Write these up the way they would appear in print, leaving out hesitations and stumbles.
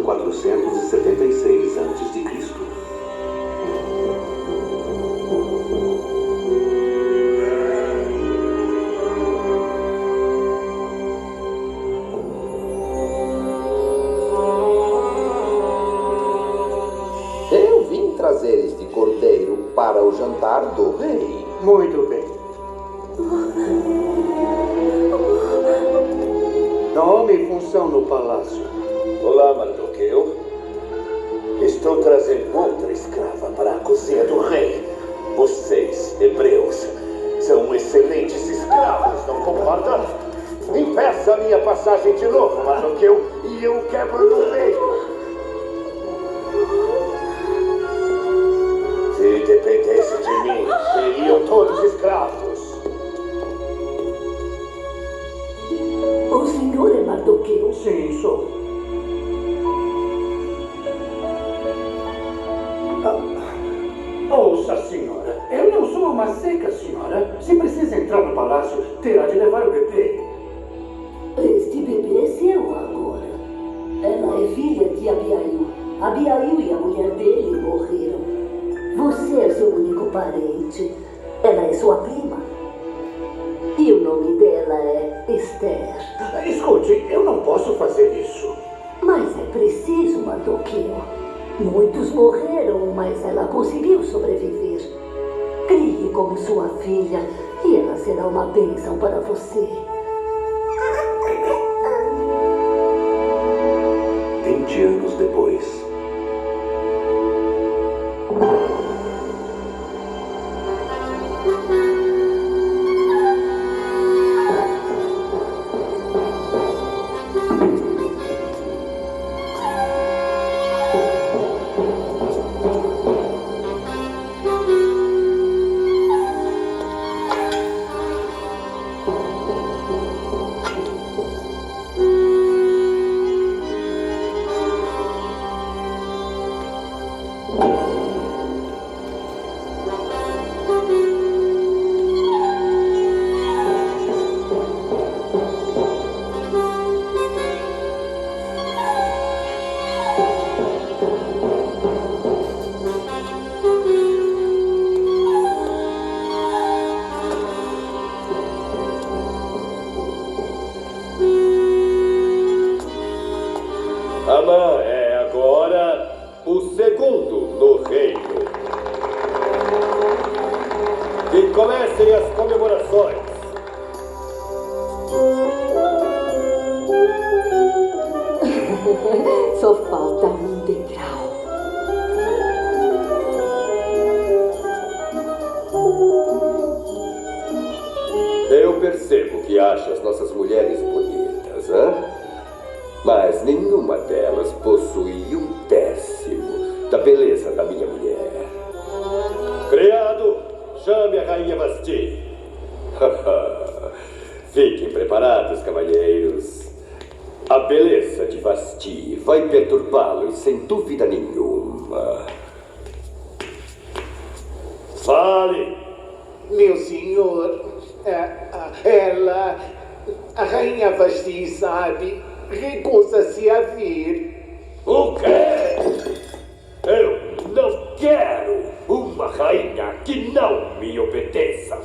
476 a.C. Eu vim trazer este cordeiro para o jantar do rei. Muito bem. Nome e função no palácio. Olá, Mardoqueu. Estou trazendo outra escrava para a cozinha do rei. Vocês, hebreus, são excelentes escravos, não concordam? Impeça a minha passagem de novo, Mardoqueu, e eu quebro no meio. Se dependesse de mim, seriam todos escravos. O senhor é Mardoqueu? Sim, sou. Ouça, senhora. Eu não sou uma seca, senhora. Se precisa entrar no palácio, terá de levar o bebê. Este bebê é seu agora. Ela é filha de Abiail. Abiail e a mulher dele morreram. Você é seu único parente. Ela é sua prima. E o nome dela é Esther. Escute, eu não posso fazer isso. Mas é preciso, Mardoqueu. Muitos morreram, mas ela conseguiu sobreviver. Crie como sua filha e ela será uma bênção para você. 20 anos depois. Amã é agora o segundo no reino. Que comecem as comemorações. Só falta um degrau. Eu percebo que acha as nossas mulheres bonitas, hã? Mas nenhuma delas possui um décimo da beleza da minha mulher. Criado, chame a rainha Vasti. Fiquem preparados, cavalheiros. A beleza de Vasti vai perturbá-los sem dúvida nenhuma. Fale! Meu senhor, a rainha Vasti sabe, recusa-se a vir. O quê? Eu não quero uma rainha que não me obedeça.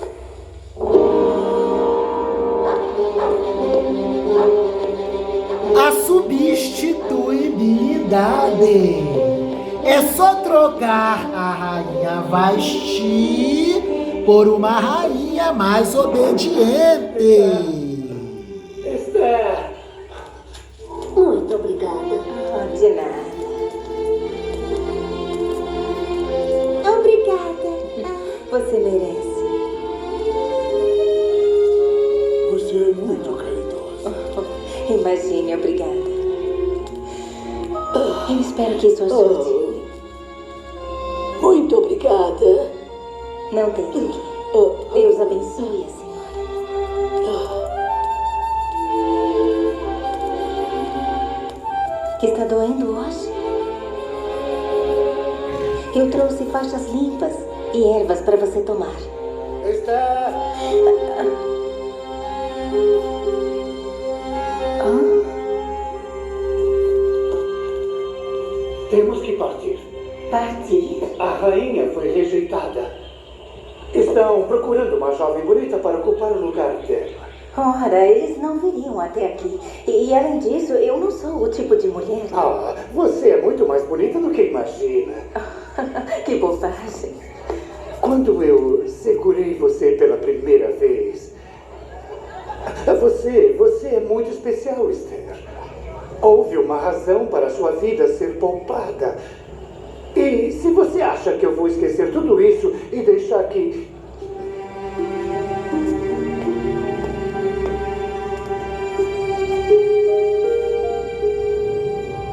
A substituibilidade. É só trocar a rainha Vasti por uma rainha mais obediente. Esther! Muito obrigada. De nada. Obrigada. Você merece. Você é muito caridosa. Imagine, obrigada. Eu espero que isso ajude. Muito obrigada. Não tem de quê. Deus abençoe a senhora. Que está doendo hoje? Eu trouxe faixas limpas e ervas para você tomar. Esther! Temos que partir. Partir? A rainha foi rejeitada. Estão procurando uma jovem bonita para ocupar o lugar dela. Ora, eles não viriam até aqui. E além disso, eu não sou o tipo de mulher. Ah, você é muito mais bonita do que imagina. Que bobagem. Quando eu segurei você pela primeira vez, você é muito especial, Esther. Houve uma razão para sua vida ser poupada. E se você acha que eu vou esquecer tudo isso e deixar que...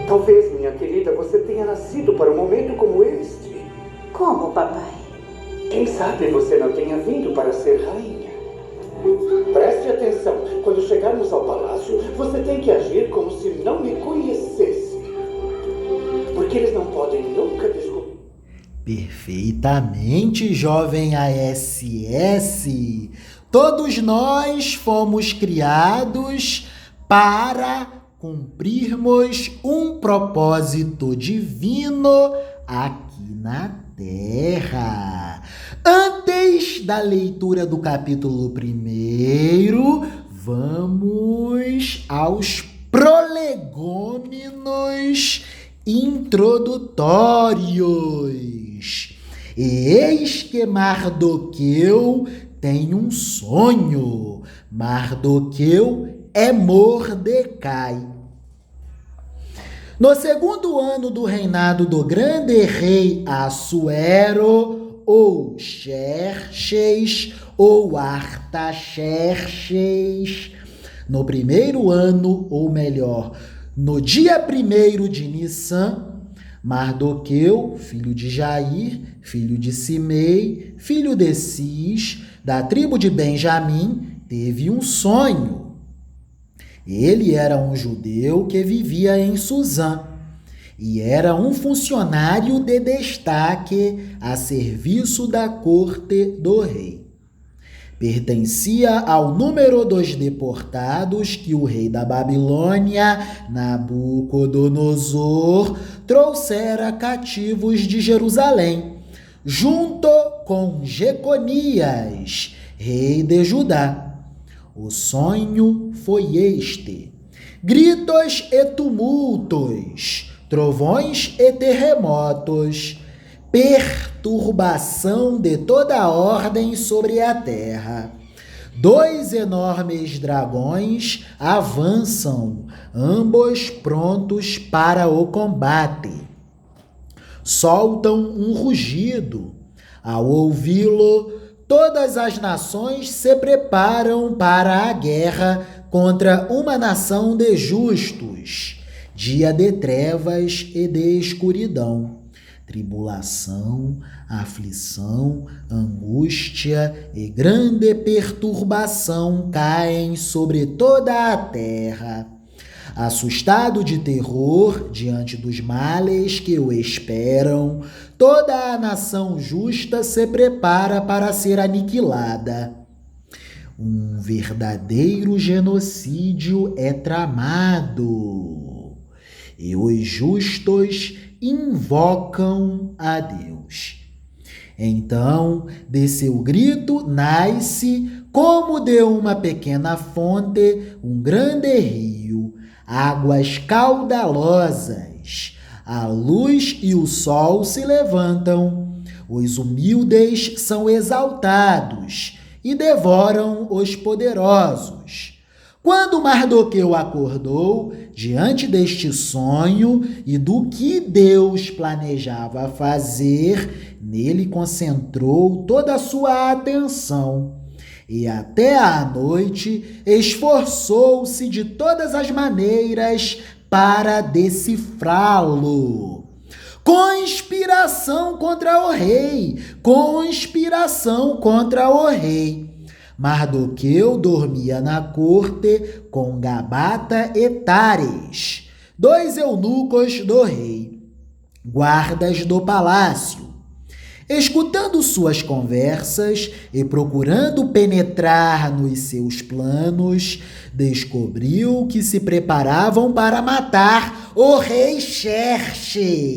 Talvez, minha querida, você tenha nascido para um momento como este. Como, papai? Quem sabe você não tenha vindo para ser rainha. Preste atenção. Quando chegarmos ao palácio, você tem que agir como se não me conhecesse. Porque eles não podem nunca descobrir. Perfeitamente, jovem ASS. Todos nós fomos criados para cumprirmos um propósito divino aqui na Terra. Antes da leitura do capítulo 1, vamos aos prolegômenos introdutórios. Eis que Mardoqueu tem um sonho. Mardoqueu é Mordecai. No segundo ano do reinado do grande rei Assuero, ou Xerxes, ou Artaxerxes, no primeiro ano, ou melhor, no dia 1º de Nissan, Mardoqueu, filho de Jair, filho de Simei, filho de Cis, da tribo de Benjamim, teve um sonho. Ele era um judeu que vivia em Suzã e era um funcionário de destaque a serviço da corte do rei. Pertencia ao número dos deportados que o rei da Babilônia, Nabucodonosor, trouxera cativos de Jerusalém, junto com Jeconias, rei de Judá. O sonho foi este: gritos e tumultos, trovões e terremotos, perturbação de toda ordem sobre a terra. 2 enormes dragões avançam, ambos prontos para o combate. Soltam um rugido. Ao ouvi-lo, todas as nações se preparam para a guerra contra uma nação de justos. Dia de trevas e de escuridão. Tribulação, aflição, angústia e grande perturbação caem sobre toda a terra. Assustado de terror diante dos males que o esperam, toda a nação justa se prepara para ser aniquilada. Um verdadeiro genocídio é tramado, e os justos invocam a Deus. Então, de seu grito nasce, como de uma pequena fonte, um grande rio, águas caudalosas. A luz e o sol se levantam, os humildes são exaltados e devoram os poderosos. Quando Mardoqueu acordou diante deste sonho e do que Deus planejava fazer, nele concentrou toda a sua atenção. E até à noite esforçou-se de todas as maneiras para decifrá-lo. Conspiração contra o rei! Conspiração contra o rei! Mardoqueu dormia na corte com Gabata e Tares, 2 eunucos do rei, guardas do palácio. Escutando suas conversas e procurando penetrar nos seus planos, descobriu que se preparavam para matar o rei Xerxes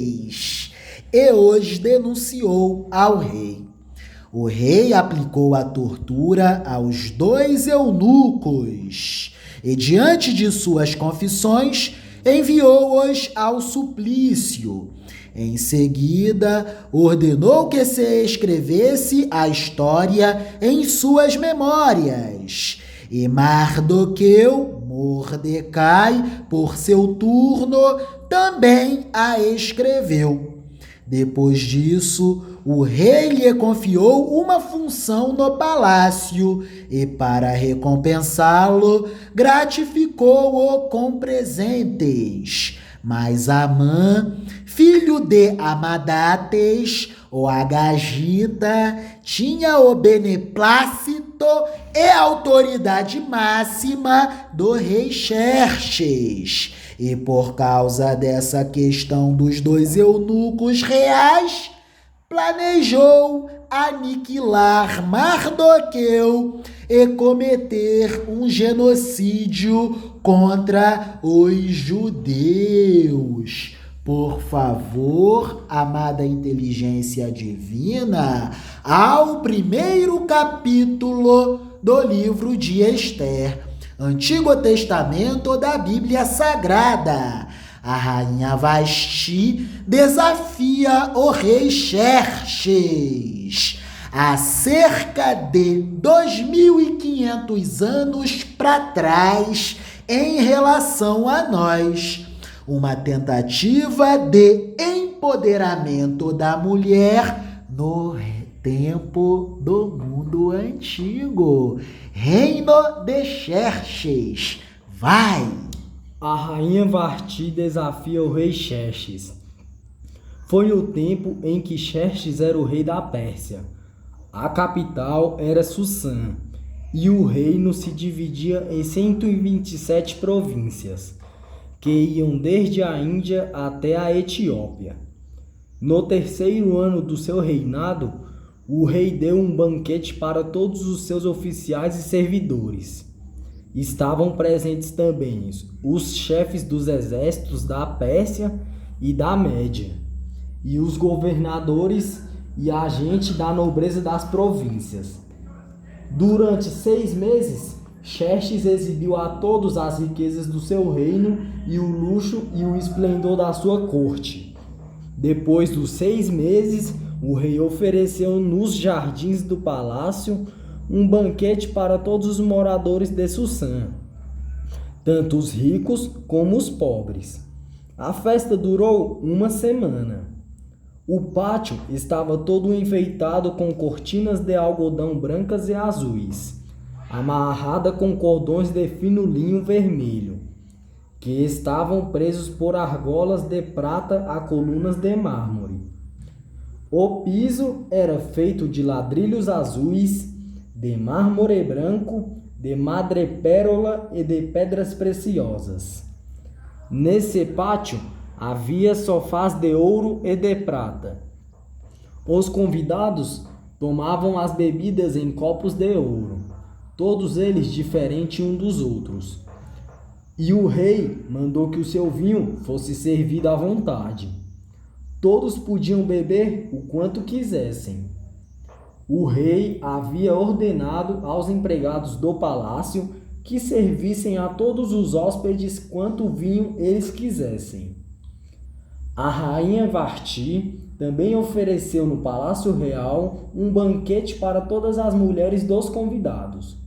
e os denunciou ao rei. O rei aplicou a tortura aos 2 eunucos e, diante de suas confissões, enviou-os ao suplício. Em seguida, ordenou que se escrevesse a história em suas memórias. E Mardoqueu, Mordecai, por seu turno, também a escreveu. Depois disso, o rei lhe confiou uma função no palácio e, para recompensá-lo, gratificou-o com presentes. Mas Amã, filho de Amadates, o Agagita, tinha o beneplácito e autoridade máxima do rei Xerxes. E por causa dessa questão dos 2 eunucos reais, planejou aniquilar Mardoqueu e cometer um genocídio contra os judeus. Por favor, amada inteligência divina, ao primeiro capítulo do livro de Esther, Antigo Testamento da Bíblia Sagrada. A rainha Vasti desafia o rei Xerxes. Há cerca de 2.500 anos para trás, em relação a nós, uma tentativa de empoderamento da mulher no tempo do mundo antigo. Reino de Xerxes. Vai! A rainha Vasti desafia o rei Xerxes. Foi no tempo em que Xerxes era o rei da Pérsia. A capital era Sussã, e o reino se dividia em 127 províncias, que iam desde a Índia até a Etiópia. No 3º ano do seu reinado, o rei deu um banquete para todos os seus oficiais e servidores. Estavam presentes também os chefes dos exércitos da Pérsia e da Média, e os governadores e a gente da nobreza das províncias. Durante 6 meses, Xerxes exibiu a todos as riquezas do seu reino e o luxo e o esplendor da sua corte. Depois dos 6 meses, o rei ofereceu nos jardins do palácio um banquete para todos os moradores de Sussã, tanto os ricos como os pobres. A festa durou 1 semana. O pátio estava todo enfeitado com cortinas de algodão brancas e azuis, amarrada com cordões de fino linho vermelho, que estavam presos por argolas de prata a colunas de mármore. O piso era feito de ladrilhos azuis, de mármore branco, de madrepérola e de pedras preciosas. Nesse pátio havia sofás de ouro e de prata. Os convidados tomavam as bebidas em copos de ouro, todos eles diferentes um dos outros. E o rei mandou que o seu vinho fosse servido à vontade. Todos podiam beber o quanto quisessem. O rei havia ordenado aos empregados do palácio que servissem a todos os hóspedes quanto vinho eles quisessem. A rainha Vasti também ofereceu no palácio real um banquete para todas as mulheres dos convidados.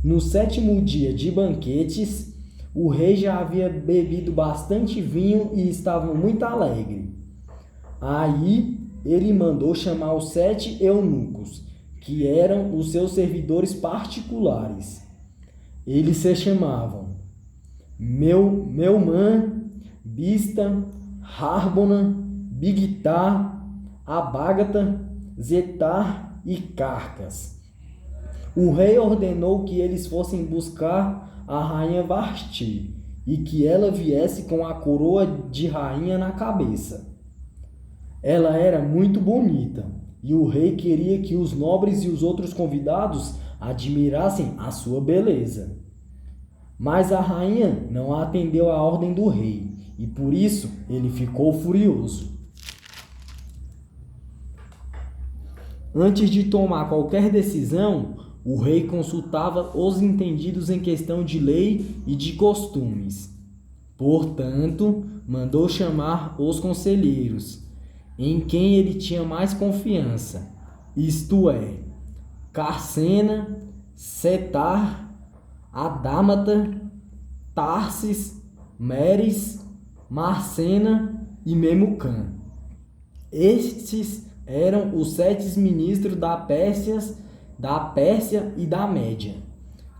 No 7º dia de banquetes, o rei já havia bebido bastante vinho e estava muito alegre. Aí ele mandou chamar os 7 eunucos, que eram os seus servidores particulares. Eles se chamavam Meumã, Bista, Harbona, Bigtá, Abágata, Zetar e Carcas. O rei ordenou que eles fossem buscar a rainha Vasti e que ela viesse com a coroa de rainha na cabeça. Ela era muito bonita e o rei queria que os nobres e os outros convidados admirassem a sua beleza. Mas a rainha não atendeu à ordem do rei e por isso ele ficou furioso. Antes de tomar qualquer decisão, o rei consultava os entendidos em questão de lei e de costumes. Portanto, mandou chamar os conselheiros, em quem ele tinha mais confiança, isto é, Carcena, Setar, Adâmata, Tarsis, Meres, Marcena e Memucã. Estes eram os 7 ministros da Pérsia e da Média,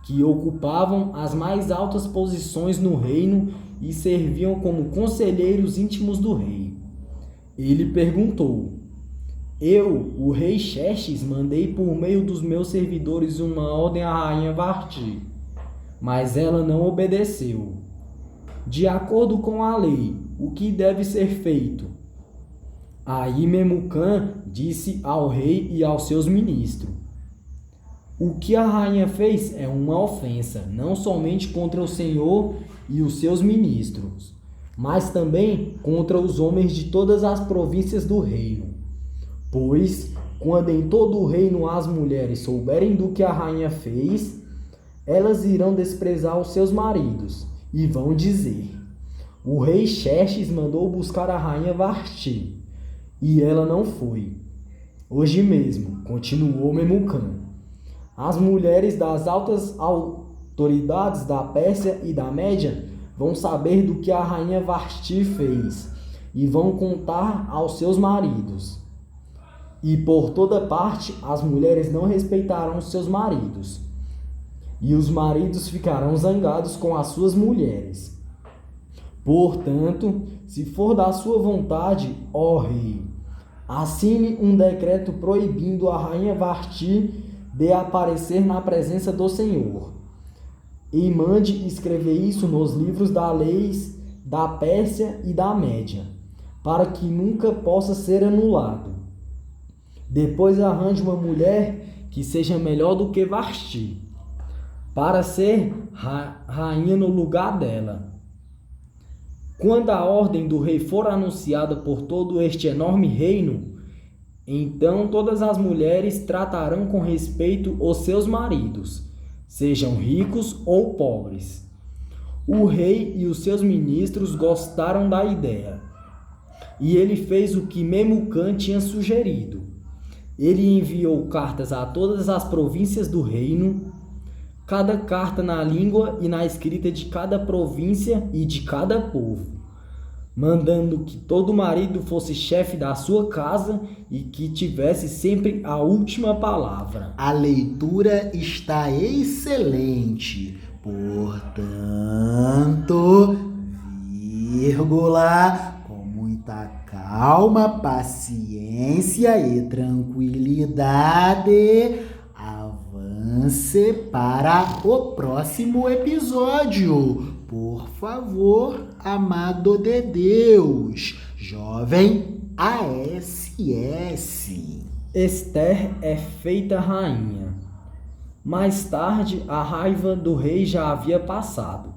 que ocupavam as mais altas posições no reino e serviam como conselheiros íntimos do rei. Ele perguntou: Eu, o rei Xerxes, mandei por meio dos meus servidores uma ordem à rainha Varti, mas ela não obedeceu. De acordo com a lei, o que deve ser feito? Aí Memucã disse ao rei e aos seus ministros: O que a rainha fez é uma ofensa, não somente contra o Senhor e os seus ministros, mas também contra os homens de todas as províncias do reino. Pois, quando em todo o reino as mulheres souberem do que a rainha fez, elas irão desprezar os seus maridos e vão dizer: O rei Xerxes mandou buscar a rainha Varti, e ela não foi. Hoje mesmo, continuou Memucã, as mulheres das altas autoridades da Pérsia e da Média vão saber do que a rainha Varti fez e vão contar aos seus maridos. E por toda parte as mulheres não respeitarão seus maridos, e os maridos ficarão zangados com as suas mulheres. Portanto, se for da sua vontade, ó rei, assine um decreto proibindo a rainha Varti de aparecer na presença do Senhor, e mande escrever isso nos livros das leis da Pérsia e da Média, para que nunca possa ser anulado. Depois arranje uma mulher que seja melhor do que Varti, para ser rainha no lugar dela. Quando a ordem do rei for anunciada por todo este enorme reino, então todas as mulheres tratarão com respeito os seus maridos, sejam ricos ou pobres. O rei e os seus ministros gostaram da ideia, e ele fez o que Memucã tinha sugerido. Ele enviou cartas a todas as províncias do reino, cada carta na língua e na escrita de cada província e de cada povo, mandando que todo marido fosse chefe da sua casa e que tivesse sempre a última palavra. A leitura está excelente, portanto, vírgula, com muita calma, paciência e tranquilidade, avance para o próximo episódio. Por favor, amado de Deus, jovem ASS. Esther é feita rainha. Mais tarde, a raiva do rei já havia passado,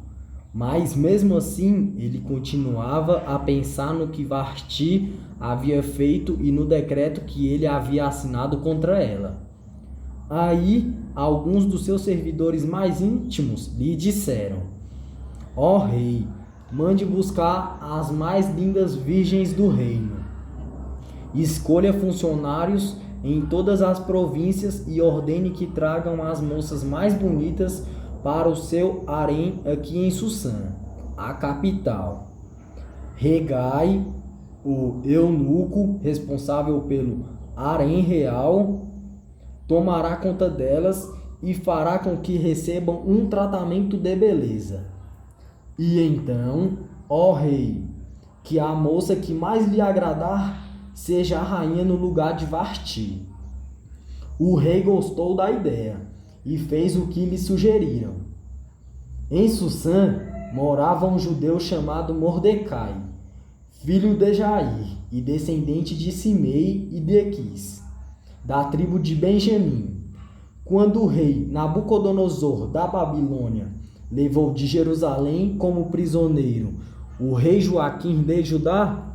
mas mesmo assim ele continuava a pensar no que Varti havia feito e no decreto que ele havia assinado contra ela. Aí, alguns dos seus servidores mais íntimos lhe disseram: Ó rei, mande buscar as mais lindas virgens do reino. Escolha funcionários em todas as províncias e ordene que tragam as moças mais bonitas para o seu harém aqui em Sussã, a capital. Regai, o eunuco responsável pelo harém real, tomará conta delas e fará com que recebam um tratamento de beleza. E então, ó rei, que a moça que mais lhe agradar seja a rainha no lugar de Varti. O rei gostou da ideia e fez o que lhe sugeriram. Em Sussã morava um judeu chamado Mordecai, filho de Jair e descendente de Simei e de Quis, da tribo de Benjamim. Quando o rei Nabucodonosor da Babilônia levou de Jerusalém como prisioneiro o rei Joaquim de Judá,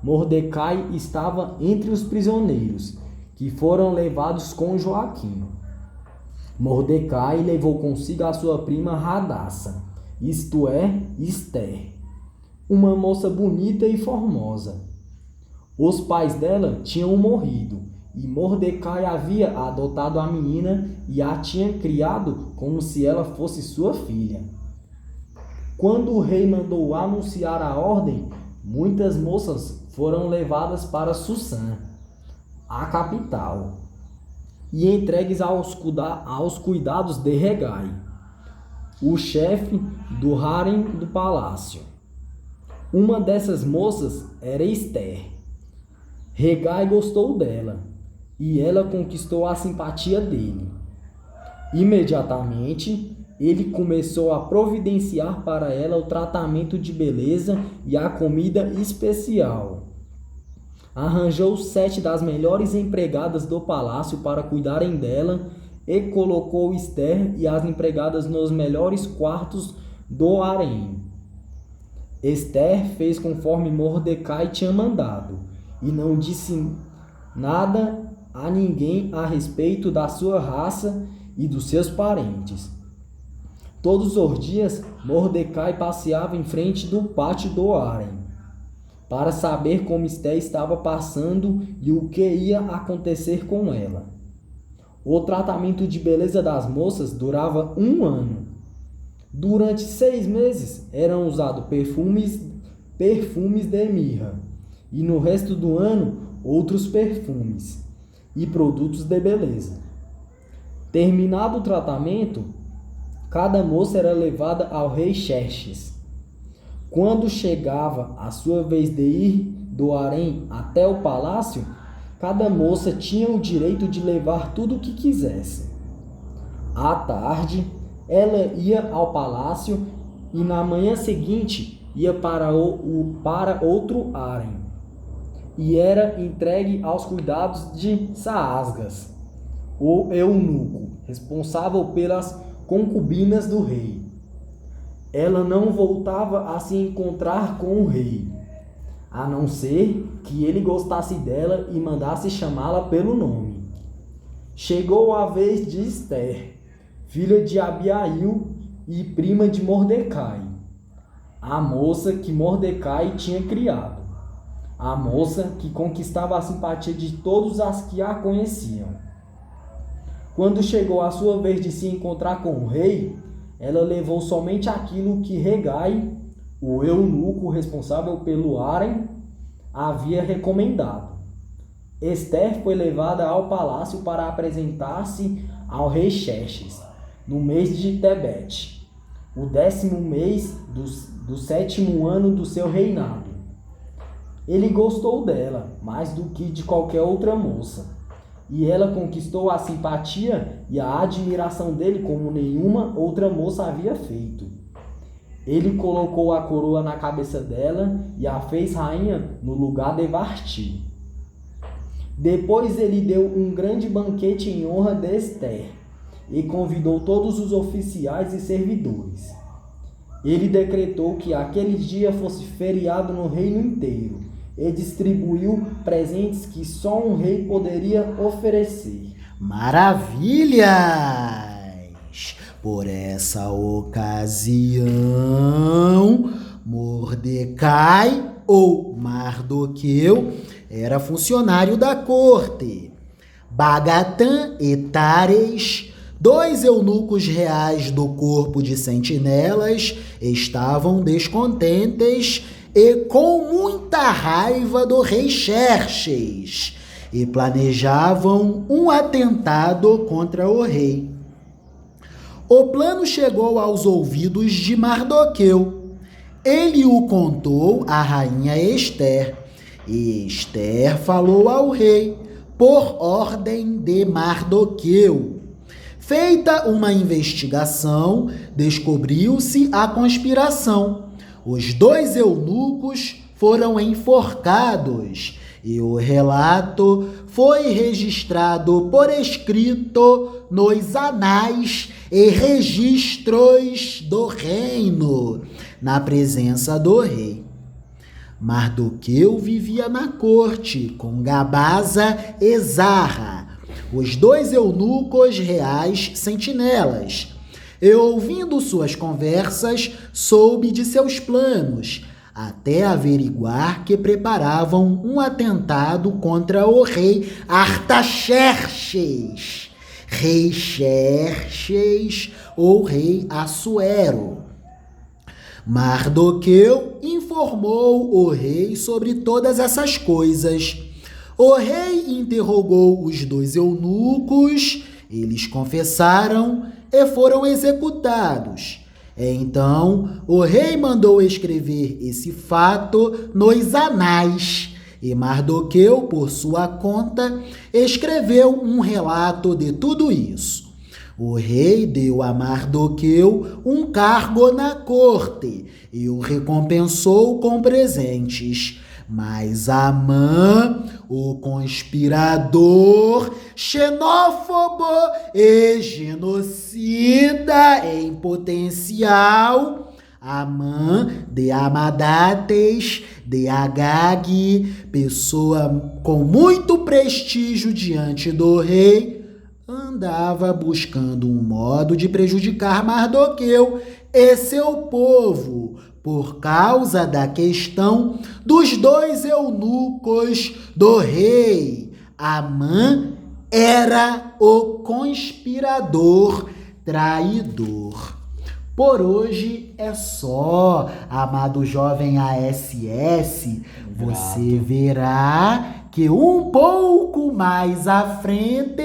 Mordecai estava entre os prisioneiros que foram levados com Joaquim. Mordecai levou consigo a sua prima Hadassa, isto é, Ester, uma moça bonita e formosa. Os pais dela tinham morrido e Mordecai havia adotado a menina e a tinha criado como se ela fosse sua filha. Quando o rei mandou anunciar a ordem, muitas moças foram levadas para Susã, a capital, e entregues aos cuidados de Hegai, o chefe do harém do palácio. Uma dessas moças era Ester. Hegai gostou dela, e ela conquistou a simpatia dele. Imediatamente, ele começou a providenciar para ela o tratamento de beleza e a comida especial. Arranjou 7 das melhores empregadas do palácio para cuidarem dela e colocou Ester e as empregadas nos melhores quartos do harém. Ester fez conforme Mordecai tinha mandado e não disse nada a ninguém a respeito da sua raça e dos seus parentes. Todos os dias, Mordecai passeava em frente do pátio do harém para saber como Ester estava passando e o que ia acontecer com ela. O tratamento de beleza das moças durava 1 ano. Durante 6 meses eram usados perfumes de mirra e no resto do ano outros perfumes e produtos de beleza. Terminado o tratamento, cada moça era levada ao rei Xerxes. Quando chegava a sua vez de ir do harém até o palácio, cada moça tinha o direito de levar tudo o que quisesse. À tarde, ela ia ao palácio e na manhã seguinte ia para outro harém e era entregue aos cuidados de Saasgas, o eunuco, responsável pelas concubinas do rei. Ela não voltava a se encontrar com o rei, a não ser que ele gostasse dela e mandasse chamá-la pelo nome. Chegou a vez de Ester, filha de Abiail e prima de Mordecai, a moça que Mordecai tinha criado, a moça que conquistava a simpatia de todos as que a conheciam. Quando chegou a sua vez de se encontrar com o rei, ela levou somente aquilo que Hegai, o eunuco responsável pelo harém, havia recomendado. Ester foi levada ao palácio para apresentar-se ao rei Xerxes, no mês de Tebete, o 10º mês do 7º ano do seu reinado. Ele gostou dela mais do que de qualquer outra moça, e ela conquistou a simpatia e a admiração dele como nenhuma outra moça havia feito. Ele colocou a coroa na cabeça dela e a fez rainha no lugar de Vasti. Depois ele deu um grande banquete em honra de Ester e convidou todos os oficiais e servidores. Ele decretou que aquele dia fosse feriado no reino inteiro e distribuiu presentes que só um rei poderia oferecer. Maravilhas! Por essa ocasião, Mordecai ou Mardoqueu era funcionário da corte. Bagatã e Tares, 2 eunucos reais do corpo de sentinelas, estavam descontentes e com muita raiva do rei Xerxes, e planejavam um atentado contra o rei. O plano chegou aos ouvidos de Mardoqueu. Ele o contou à rainha Ester, e Ester falou ao rei, por ordem de Mardoqueu. Feita uma investigação, descobriu-se a conspiração. Os 2 eunucos foram enforcados e o relato foi registrado por escrito nos anais e registros do reino, na presença do rei. Mardoqueu vivia na corte com Gabaza e Zarra, os 2 eunucos reais sentinelas. E ouvindo suas conversas, soube de seus planos, até averiguar que preparavam um atentado contra o rei Artaxerxes, rei Xerxes ou rei Assuero. Mardoqueu informou o rei sobre todas essas coisas. O rei interrogou os 2 eunucos, eles confessaram e foram executados. Então, o rei mandou escrever esse fato nos anais, e Mardoqueu, por sua conta, escreveu um relato de tudo isso. O rei deu a Mardoqueu um cargo na corte e o recompensou com presentes. Mas Amã, o conspirador, xenófobo e genocida em potencial, Amã de Amadates, de Agag, pessoa com muito prestígio diante do rei, andava buscando um modo de prejudicar Mardoqueu e seu povo, por causa da questão dos 2 eunucos do rei. Amã era o conspirador traidor. Por hoje é só, amado jovem ASS. Você verá que um pouco mais à frente,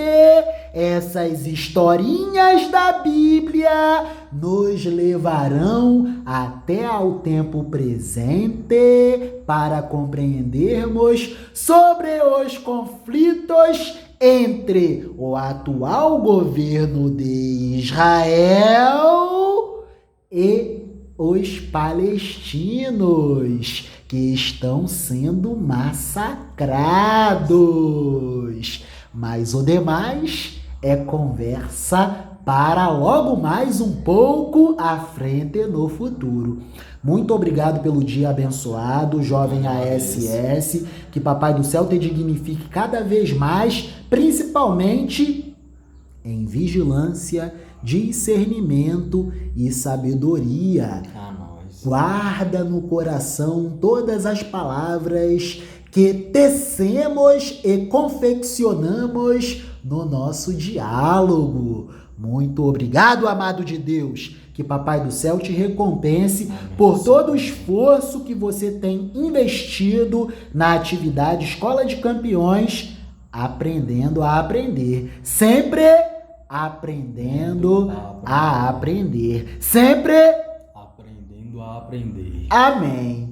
essas historinhas da Bíblia nos levarão até ao tempo presente para compreendermos sobre os conflitos entre o atual governo de Israel e os palestinos, que estão sendo massacrados. Mas o demais é conversa para logo mais um pouco à frente no futuro. Muito obrigado pelo dia abençoado, jovem ASS. Que Papai do Céu te dignifique cada vez mais, principalmente em vigilância, discernimento e sabedoria. Guarda no coração todas as palavras que tecemos e confeccionamos no nosso diálogo. Muito obrigado, amado de Deus. Que Papai do Céu te recompense por todo o esforço que você tem investido na atividade Escola de Campeões, aprendendo a aprender. Sempre aprendendo a aprender. Sempre aprendendo a aprender. Amém.